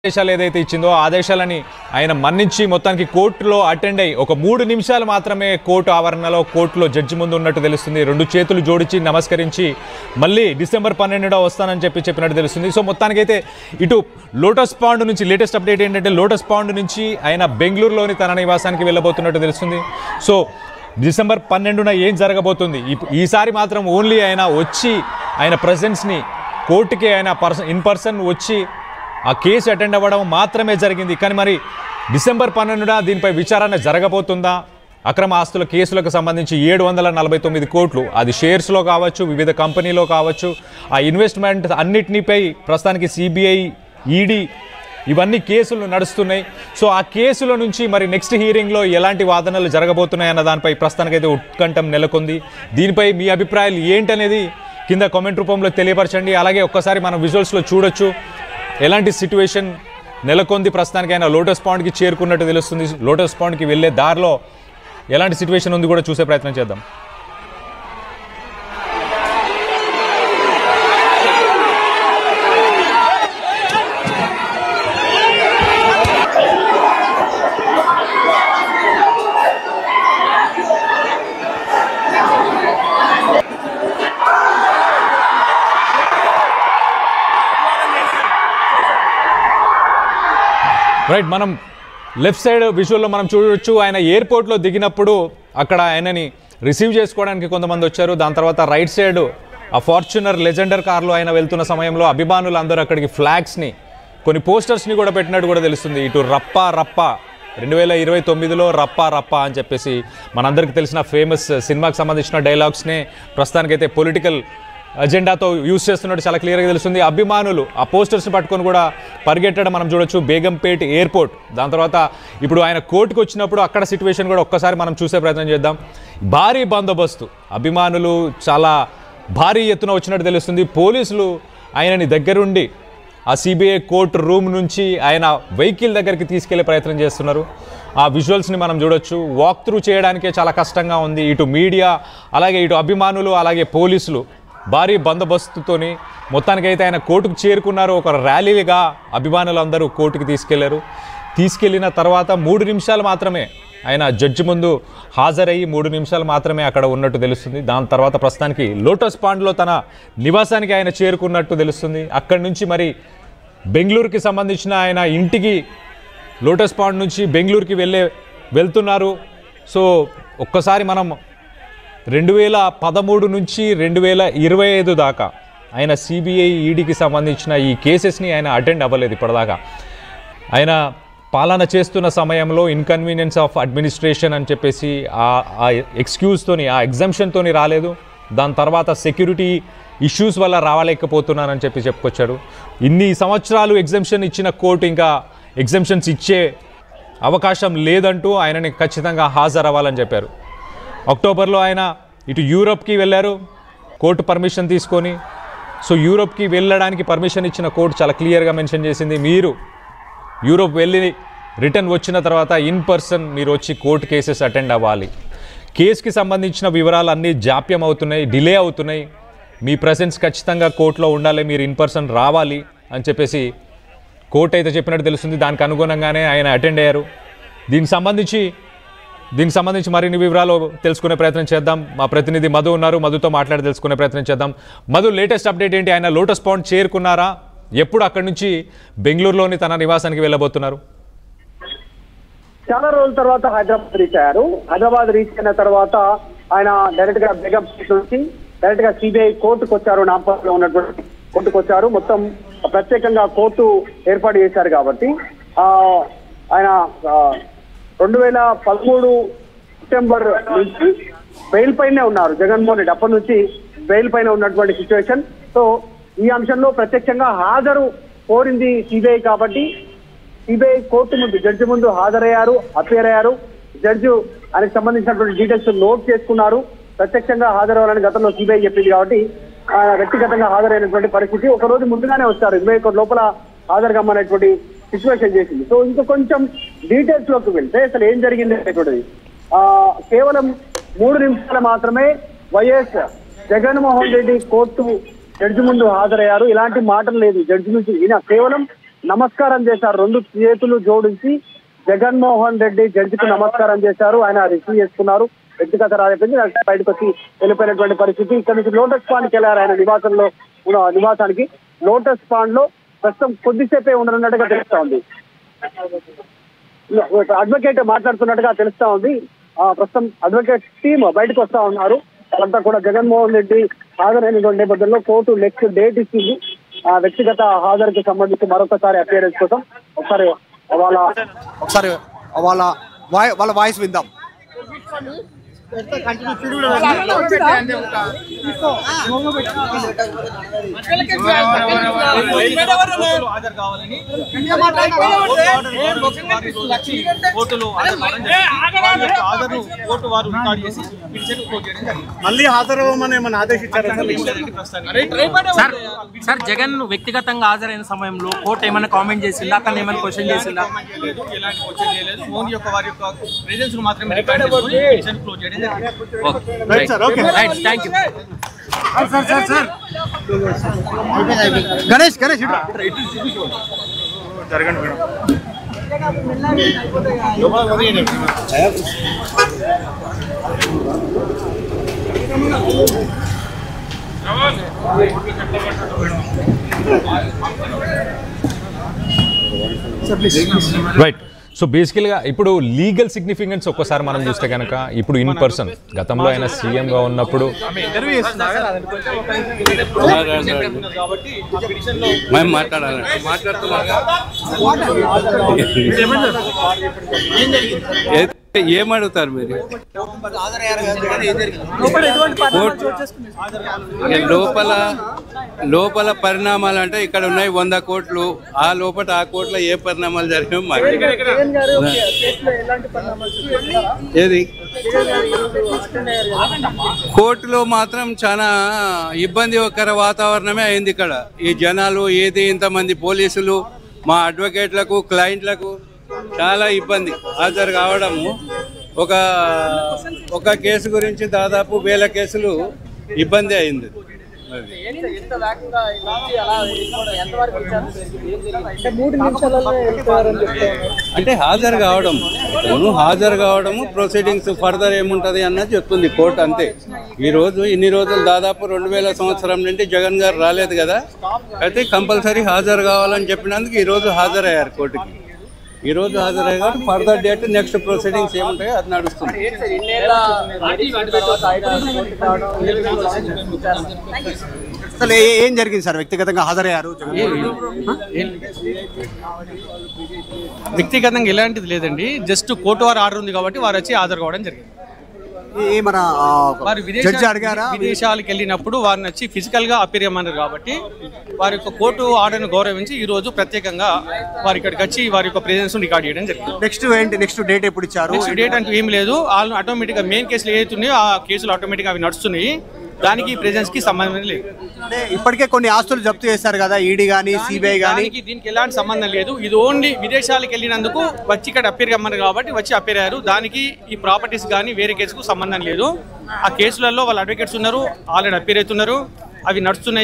ఆదేశాలు ఏదైతే ఇచ్చిందో ఆదేశాలని ఆయన మన్నించి మొత్తానికి కోర్టులో అటెండ్ అయ్యి ఒక 3 నిమిషాలు మాత్రమే కోర్టు ఆవరణలో కోర్టులో జడ్జి ముందు ఉన్నట్టు తెలుస్తుంది. 2 చేతులు జోడించి నమస్కరించి మళ్ళీ డిసెంబర్ 12వ వస్తానని చెప్పినట్టు తెలుస్తుంది. సో మొత్తానికైతే ఇటు లోటస్ పాండ్ నుంచి లేటెస్ట్ అప్డేట్ ఏంటంటే లోటస్ పాండ్ నుంచి ఆయన బెంగళూరులోని తన నివాసానికి వెళ్ళబోతున్నట్టు తెలుస్తుంది. సో డిసెంబర్ 12న ఏం జరగబోతుంది, ఈసారి మాత్రం ఓన్లీ ఆయన వచ్చి ఆయన ప్రెజెన్స్ని కోర్టుకి ఆయన ఇన్ పర్సన్ వచ్చి ఆ కేసు అటెండ్ అవ్వడం మాత్రమే జరిగింది. కానీ మరి డిసెంబర్ 12న దీనిపై విచారణ జరగబోతుందా? అక్రమ ఆస్తుల కేసులకు సంబంధించి 749 కోట్లు, అది షేర్స్లో కావచ్చు, వివిధ కంపెనీలో కావచ్చు, ఆ ఇన్వెస్ట్మెంట్ అన్నిటినిపై ప్రస్తుతానికి సిబిఐ, ఈడీ ఇవన్నీ కేసులు నడుస్తున్నాయి. సో ఆ కేసుల నుంచి మరి నెక్స్ట్ హీరింగ్లో ఎలాంటి వాదనలు జరగబోతున్నాయన్న దానిపై ప్రస్తుతానికైతే ఉత్కంఠం నెలకొంది. దీనిపై మీ అభిప్రాయాలు ఏంటనేది కింద కామెంట్ రూపంలో తెలియపరచండి. అలాగే ఒక్కసారి మనం విజువల్స్లో చూడొచ్చు ఎలాంటి సిట్యువేషన్ నెలకొంది. ప్రస్తుతానికి ఆయన లోటస్ పాండ్కి చేరుకున్నట్టు తెలుస్తుంది. లోటస్ పాండ్కి వెళ్ళే దారిలో ఎలాంటి సిట్యువేషన్ ఉంది కూడా చూసే ప్రయత్నం చేద్దాం. రైట్, మనం లెఫ్ట్ సైడ్ విజువల్లో మనం చూడవచ్చు ఆయన ఎయిర్పోర్ట్లో దిగినప్పుడు అక్కడ ఆయనని రిసీవ్ చేసుకోవడానికి కొంతమంది వచ్చారు. దాని తర్వాత రైట్ సైడ్ ఆ ఫార్చునర్ లెజెండర్ కార్లో ఆయన వెళ్తున్న సమయంలో అభిమానులు అందరూ అక్కడికి ఫ్లాగ్స్ని కొన్ని పోస్టర్స్ని కూడా పెట్టినట్టు కూడా తెలుస్తుంది. ఇటు రప్పా రప్పా 2029లో రప్పా రప్పా అని చెప్పేసి మనందరికీ తెలిసిన ఫేమస్ సినిమాకి సంబంధించిన డైలాగ్స్నే ప్రస్తుతానికైతే పొలిటికల్ అజెండాతో యూజ్ చేస్తున్నట్టు చాలా క్లియర్గా తెలుస్తుంది. అభిమానులు ఆ పోస్టర్స్ని పట్టుకొని కూడా పరిగెట్టడం మనం చూడొచ్చు. బేగంపేట్ ఎయిర్పోర్ట్, దాని తర్వాత ఇప్పుడు ఆయన కోర్టుకు వచ్చినప్పుడు అక్కడ సిట్యువేషన్ కూడా ఒక్కసారి మనం చూసే ప్రయత్నం చేద్దాం. భారీ బందోబస్తు, అభిమానులు చాలా భారీ ఎత్తున వచ్చినట్టు తెలుస్తుంది. పోలీసులు ఆయనని దగ్గరుండి ఆ సిబిఐ కోర్టు రూమ్ నుంచి ఆయన వెహికల్ దగ్గరికి తీసుకెళ్లే ప్రయత్నం చేస్తున్నారు. ఆ విజువల్స్ని మనం చూడొచ్చు. వాక్ త్రూ చేయడానికే చాలా కష్టంగా ఉంది. ఇటు మీడియా, అలాగే ఇటు అభిమానులు, అలాగే పోలీసులు భారీ బందోబస్తుతోని మొత్తానికైతే ఆయన కోర్టుకు చేరుకున్నారు. ఒక ర్యాలీగా అభిమానులు అందరూ కోర్టుకు తీసుకెళ్ళిన తర్వాత 3 నిమిషాలు మాత్రమే ఆయన జడ్జి ముందు హాజరయ్యి 3 నిమిషాలు మాత్రమే అక్కడ ఉన్నట్టు తెలుస్తుంది. దాని తర్వాత ప్రస్తుతానికి లోటస్ పాండ్లో తన నివాసానికి ఆయన చేరుకున్నట్టు తెలుస్తుంది. అక్కడి నుంచి మరి బెంగళూరుకి సంబంధించిన ఆయన ఇంటికి లోటస్ పాండ్ నుంచి బెంగళూరుకి వెళ్తున్నారు. సో ఒక్కసారి మనం 2013 నుంచి 2025 దాకా ఆయన సిబిఐ, ఈడీకి సంబంధించిన ఈ కేసెస్ని ఆయన అటెండ్ అవ్వలేదు ఇప్పటిదాకా. ఆయన పాలన చేస్తున్న సమయంలో ఇన్కన్వీనియన్స్ ఆఫ్ అడ్మినిస్ట్రేషన్ అని చెప్పేసి ఆ ఎక్స్క్యూజ్తోని, ఆ ఎగ్జంప్షన్తోని రాలేదు. దాని తర్వాత సెక్యూరిటీ ఇష్యూస్ వల్ల రావలేకపోతున్నానని చెప్పుకొచ్చాడు. ఇన్ని సంవత్సరాలు ఎగ్జంప్షన్ ఇచ్చిన కోర్టు ఇంకా ఎగ్జంప్షన్స్ ఇచ్చే అవకాశం లేదంటూ ఆయనని ఖచ్చితంగా హాజరవ్వాలని చెప్పారు. అక్టోబర్లో ఆయన ఇటు యూరోప్కి వెళ్ళారు కోర్టు పర్మిషన్ తీసుకొని. సో యూరోప్కి వెళ్ళడానికి పర్మిషన్ ఇచ్చిన కోర్టు చాలా క్లియర్గా మెన్షన్ చేసింది, మీరు యూరోప్ వెళ్ళి రిటర్న్ వచ్చిన తర్వాత ఇన్ పర్సన్ మీరు వచ్చి కోర్టు కేసెస్ అటెండ్ అవ్వాలి. కేసుకి సంబంధించిన వివరాలు అన్నీ జాప్యం అవుతున్నాయి, డిలే అవుతున్నాయి, మీ ప్రెసెన్స్ ఖచ్చితంగా కోర్టులో ఉండాలి, మీరు ఇన్ పర్సన్ రావాలి అని చెప్పేసి కోర్టు అయితే చెప్పినట్టు తెలుస్తుంది. దానికి అనుగుణంగానే ఆయన అటెండ్ అయ్యారు. దీనికి సంబంధించి మరిన్ని వివరాలు తెలుసుకునే ప్రయత్నం చేద్దాం. మా ప్రతినిధి మధు ఉన్నారు, మధుతో మాట్లాడి తెలుసుకునే ప్రయత్నం చేద్దాం. మధు, లేటెస్ట్ అప్డేట్ ఏంటి? ఆయన లోటస్ పాండ్ చేరుకున్నారా? ఎప్పుడు అక్కడి నుంచి బెంగళూరులోని తన నివాసానికి వెళ్ళబోతున్నారు? చాలా రోజుల తర్వాత హైదరాబాద్ రీచ్ అయ్యారు. హైదరాబాద్ రీచ్ అయిన తర్వాత ఆయన డైరెక్ట్ గా బేగంపేట్ నుంచి డైరెక్ట్ గా సిబిఐ కోర్టుకు వచ్చారు. నాంపల్లిలో ఉన్నటువంటి కోర్టుకు వచ్చారు. మొత్తం ప్రత్యేకంగా కోర్టు ఏర్పాటు చేశారు కాబట్టి ఆయన 2013 సెప్టెంబర్ నుంచి బెయిల్ పైనే ఉన్నారు జగన్మోహన్ రెడ్డి. అప్పటి నుంచి బెయిల్ పైన ఉన్నటువంటి సిచ్యువేషన్. సో ఈ అంశంలో ప్రత్యక్షంగా హాజరు కోరింది సిబిఐ కాబట్టి సిబిఐ కోర్టు ముందు జడ్జి ముందు హాజరయ్యారు, అపేర్ అయ్యారు. జడ్జి ఆయనకు సంబంధించినటువంటి డీటెయిల్స్ నోట్ చేసుకున్నారు. ప్రత్యక్షంగా హాజరవ్వాలని గతంలో సిబిఐ చెప్పింది కాబట్టి వ్యక్తిగతంగా హాజరైనటువంటి పరిస్థితి. ఒక రోజు ముందుగానే వచ్చారు, 21 లోపల హాజరు కమ్మనేటువంటి సిచ్యువేషన్ చేసింది. సో ఇంకా కొంచెం డీటెయిల్స్ లోకి వెళ్తే అసలు ఏం జరిగింది అనేటువంటిది కేవలం 3 నిమిషాలు మాత్రమే YS Jaganmohan Reddy court judge ముందు హాజరయ్యారు. ఇలాంటి మాటలు లేదు జడ్జి నుంచి. ఈయన కేవలం నమస్కారం చేశారు. 2 చేతులు జోడించి జగన్మోహన్ రెడ్డి జడ్జికి నమస్కారం చేశారు. ఆయన రిసీవ్ చేసుకున్నారు. వ్యక్తిగత రాజకీయ బయటకు వచ్చి వెళ్ళిపోయినటువంటి పరిస్థితి. ఇక్కడ నుంచి లోటస్ పాండ్కి వెళ్ళారు. ఆయన నివాసానికి లోటస్ పాండ్ లో ప్రస్తుతం కొద్దిసేపే ఉండనున్నట్టుగా తెలుస్తా ఉంది. అడ్వకేట్ మాట్లాడుతున్నట్టుగా తెలుస్తా ఉంది. ప్రస్తుతం అడ్వకేట్ టీమ్ బయటకు వస్తా ఉన్నారు. వాళ్ళంతా కూడా జగన్మోహన్ రెడ్డి హాజరైనటువంటి నేపథ్యంలో కోర్టు నెక్స్ట్ డేట్ ఇచ్చింది. ఆ వ్యక్తిగత హాజరుకి సంబంధించి మరొకసారి అపియరెన్స్ కోసం ఒకసారి వాళ్ళ వాయిస్ విందాం. మళ్ళీ హాజరవ్వమని ఏమన్నా ఆదేశించారు? సార్ జగన్ వ్యక్తిగతంగా హాజరైన సమయంలో కోర్టు ఏమైనా కామెంట్ చేసిందా, అతను ఏమైనా క్వశ్చన్ చేసిందా? ఎలాంటి క్వశ్చన్ చేయలేదు. ఓన్లీ ఒక వారి యొక్క ప్రెజెన్స్ మాత్రమే రికార్డ్ చేసుకొని క్లోజ్ చేయడం గణేష్ జరగండి రైట్. సో బేసికల్గా ఇప్పుడు లీగల్ సిగ్నిఫికెన్స్ ఒక్కసారి మనం చూస్తే కనుక ఇప్పుడు ఇన్ పర్సన్ గతంలో ఆయన సీఎంగా ఉన్నప్పుడు ఏమడుగుతారు మీరు? లోపల పరిణామాలు అంటే ఇక్కడ ఉన్నాయి 100 కోట్లు. ఆ లోపల ఆ కోట్ల ఏ పరిణామాలు జరిగాయో మాకు ఏది కోర్టులో మాత్రం చాలా ఇబ్బందికర వాతావరణమే అయింది. ఇక్కడ ఈ జనాలు ఏది ఇంతమంది పోలీసులు మా అడ్వకేట్లకు క్లయింట్లకు చాలా ఇబ్బంది హాజరు కావడము. ఒక కేసు గురించి దాదాపు 1000 కేసులు ఇబ్బంది అయింది. అంటే హాజరు కావడము ప్రొసీడింగ్స్ ఫర్దర్ ఏముంటది అన్నది చెప్తుంది కోర్టు అంతే. ఇన్ని రోజులు దాదాపు 2000 సంవత్సరం నుండి జగన్ గారు రాలేదు కదా, అయితే కంపల్సరీ హాజరు కావాలని చెప్పినందుకు ఈరోజు హాజరయ్యారు కోర్టుకి. ఈ రోజు హాజరయ్యారు. ఫర్దర్ డేట్ నెక్స్ట్ ప్రొసీడింగ్స్ ఏముంటాయో అది నడుస్తుంది. అసలు ఏం జరిగింది సార్? వ్యక్తిగతంగా హాజరయ్యారు. వ్యక్తిగతంగా ఎలాంటిది లేదండి. జస్ట్ కోర్టు వారు ఆర్డర్ ఉంది కాబట్టి వారు వచ్చి హాజరు కావడం జరిగింది. వారు విదేశాలకు వెళ్ళినప్పుడు వారిని వచ్చి ఫిజికల్ గా అపీర్ చేయమన్నారు కాబట్టి వారి యొక్క కోర్టు ఆర్డర్ను గౌరవించి ఈ రోజు ప్రత్యేకంగా వారి ఇక్కడికి వచ్చి వారి యొక్క ప్రెజెన్స్ రికార్డ్ చేయడం జరిగింది. నెక్స్ట్ డేట్ ఎప్పుడు ఇచ్చారు? నెక్స్ట్ డేట్ అంటూ ఏం లేదు. వాళ్ళు ఆటోమేటిక్ గా మెయిన్ కేసులు ఏదైతున్నాయో ఆ కేసులు ఆటోమేటిక్ గా అవి నడుస్తున్నాయి. దానికి ప్రెజెన్స్ కి సంబంధం లేదు. ఇప్పటికే కొన్ని ఆస్తులు జప్తు చేశారు కదా ఈడీ గానీ సిబిఐ గానీ. దీనికి ఎలాంటి సంబంధం లేదు. ఇది ఓన్లీ విదేశాలకు వెళ్ళినందుకు వచ్చి ఇక్కడ అపీర్ కమ్మన్నారు కాబట్టి వచ్చి అపీర్ అయ్యారు. దానికి ఈ ప్రాపర్టీస్ కానీ వేరే కేసుకు సంబంధం లేదు. ఆ కేసులలో వాళ్ళ అడ్వకేట్స్ ఉన్నారు, ఆల్రెడీ అపీర్ అవుతున్నారు, అవి నడుస్తున్నాయి.